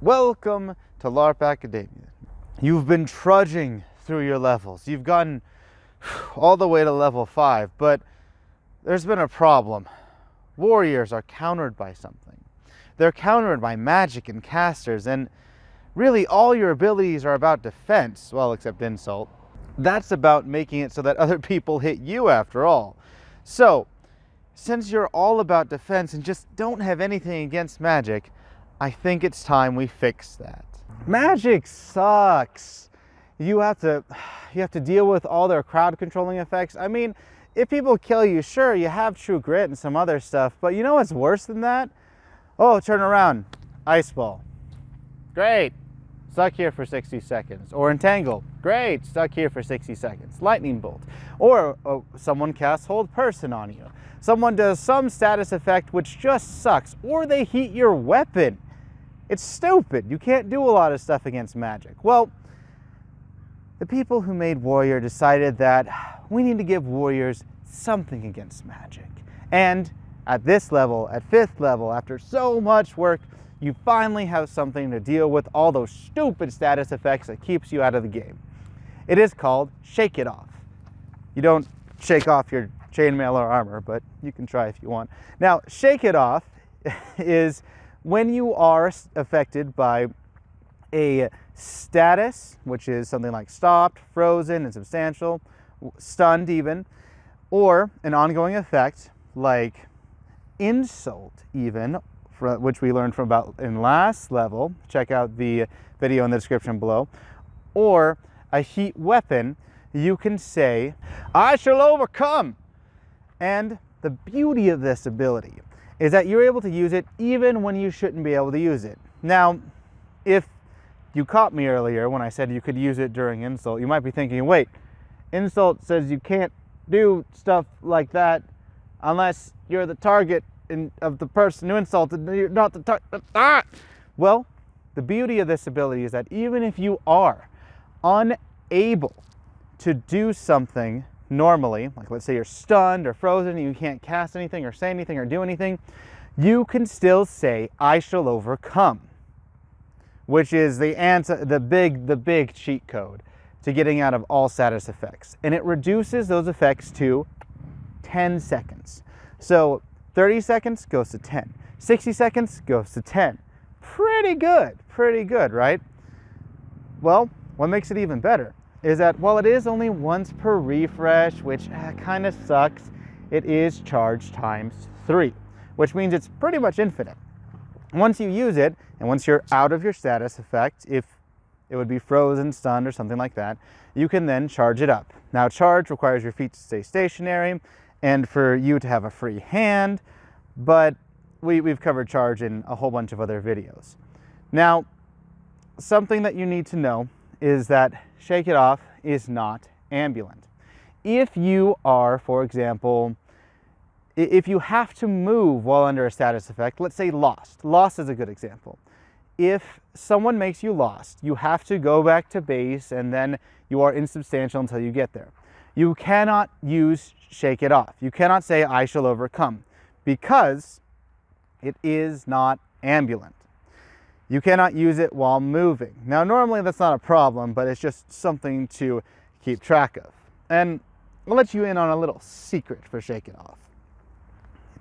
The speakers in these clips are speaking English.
Welcome to Larp Academia. You've been trudging through your levels. You've gotten all the way to level 5, but there's been a problem. Warriors are countered by something. They're countered by magic and casters, and really all your abilities are about defense, well, except insult. That's about making it so that other people hit you after all. So, since you're all about defense and just don't have anything against magic, I think it's time we fix that. Magic sucks. You have to deal with all their crowd controlling effects. I mean, if people kill you, sure, you have true grit and some other stuff, but you know what's worse than that? Oh, turn around. Ice ball. Great. Stuck here for 60 seconds. Or entangle. Great. Stuck here for 60 seconds. Lightning bolt. Or someone casts hold person on you. Someone does some status effect which just sucks. Or they heat your weapon. It's stupid. You can't do a lot of stuff against magic. Well, the people who made Warrior decided that we need to give Warriors something against magic. And at this level, at 5th level, after so much work, you finally have something to deal with all those stupid status effects that keeps you out of the game. It is called Shake It Off. You don't shake off your chainmail or armor, but you can try if you want. Now, Shake It Off is when you are affected by a status, which is something like stopped, frozen, insubstantial, stunned even, or an ongoing effect like insult even, which we learned from about in last level. Check out the video in the description below. Or a heat weapon, you can say, "I shall overcome." And the beauty of this ability is that you're able to use it even when you shouldn't be able to use it. Now, if you caught me earlier when I said you could use it during insult, you might be thinking, wait, insult says you can't do stuff like that unless you're the target of the person who insulted, you're not the target. Well, the beauty of this ability is that even if you are unable to do something normally, like let's say you're stunned or frozen and you can't cast anything or say anything or do anything, you can still say, "I shall overcome," which is the answer, the big cheat code to getting out of all status effects. And it reduces those effects to 10 seconds. So 30 seconds goes to 10. 60 seconds goes to 10. Pretty good, right? Well, what makes it even better is that while it is only once per refresh, which kind of sucks, it is charged times 3, which means it's pretty much infinite. Once you use it, and once you're out of your status effect, if it would be frozen, stunned, or something like that, you can then charge it up. Now, charge requires your feet to stay stationary and for you to have a free hand, but we've covered charge in a whole bunch of other videos. Now, something that you need to know is that Shake It Off is not ambulant. If you are, for example, if you have to move while under a status effect, let's say lost. Lost is a good example. If someone makes you lost, you have to go back to base and then you are insubstantial until you get there. You cannot use Shake It Off. You cannot say, "I shall overcome," because it is not ambulant. You cannot use it while moving. Now, normally that's not a problem, but it's just something to keep track of. And I'll let you in on a little secret for Shake It Off.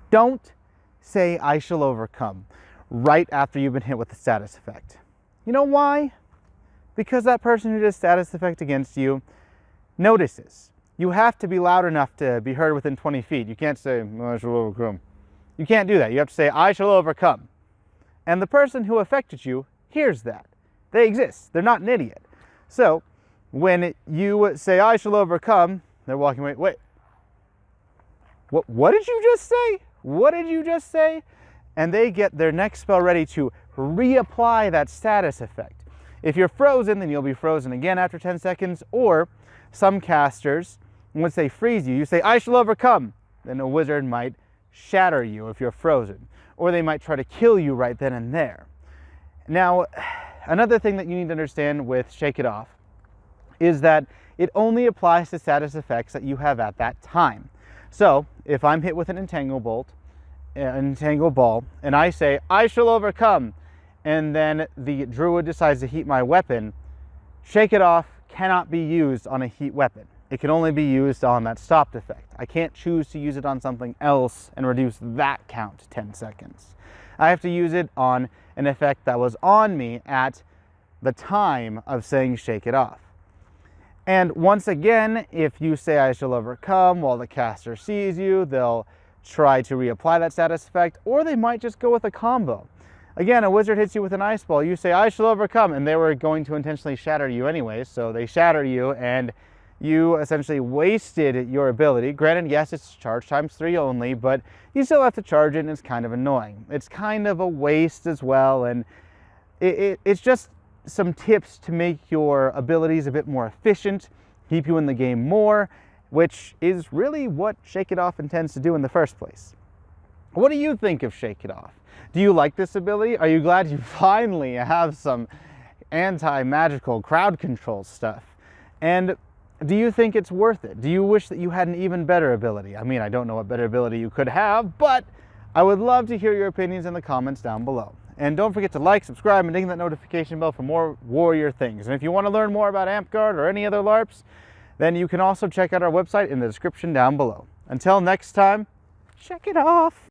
Don't say, "I shall overcome," right after you've been hit with the status effect. You know why? Because that person who does status effect against you notices. You have to be loud enough to be heard within 20 feet. You can't say, "I shall overcome." You can't do that. You have to say, "I shall overcome." And the person who affected you hears that. They exist. They're not an idiot. So when you say, "I shall overcome," they're walking away. Wait, what did you just say? What did you just say? And they get their next spell ready to reapply that status effect. If you're frozen, then you'll be frozen again after 10 seconds. Or some casters, once they freeze you, you say, "I shall overcome." Then a wizard might shatter you if you're frozen. Or they might try to kill you right then and there. Now, another thing that you need to understand with Shake It Off is that it only applies to status effects that you have at that time. So, if I'm hit with an entangle ball, and I say, "I shall overcome," and then the druid decides to heat my weapon, Shake It Off cannot be used on a heat weapon. It can only be used on that stopped effect. I can't choose to use it on something else and reduce that count to 10 seconds. I have to use it on an effect that was on me at the time of saying Shake It Off. And once again, if you say I shall overcome while the caster sees you, they'll try to reapply that status effect, or they might just go with a combo. Again, a wizard hits you with an ice ball, you say I shall overcome, and they were going to intentionally shatter you anyway, so they shatter you, and you essentially wasted your ability. Granted, yes, it's charge times 3 only, but you still have to charge it, and it's kind of annoying. It's kind of a waste as well, and it's just some tips to make your abilities a bit more efficient, keep you in the game more, which is really what Shake It Off intends to do in the first place. What do you think of Shake It Off? Do you like this ability? Are you glad you finally have some anti-magical crowd control stuff? And do you think it's worth it? Do you wish that you had an even better ability? I mean, I don't know what better ability you could have, but I would love to hear your opinions in the comments down below. And don't forget to like, subscribe, and ding that notification bell for more warrior things. And if you want to learn more about Amtgard or any other LARPs, then you can also check out our website in the description down below. Until next time, Shake It Off!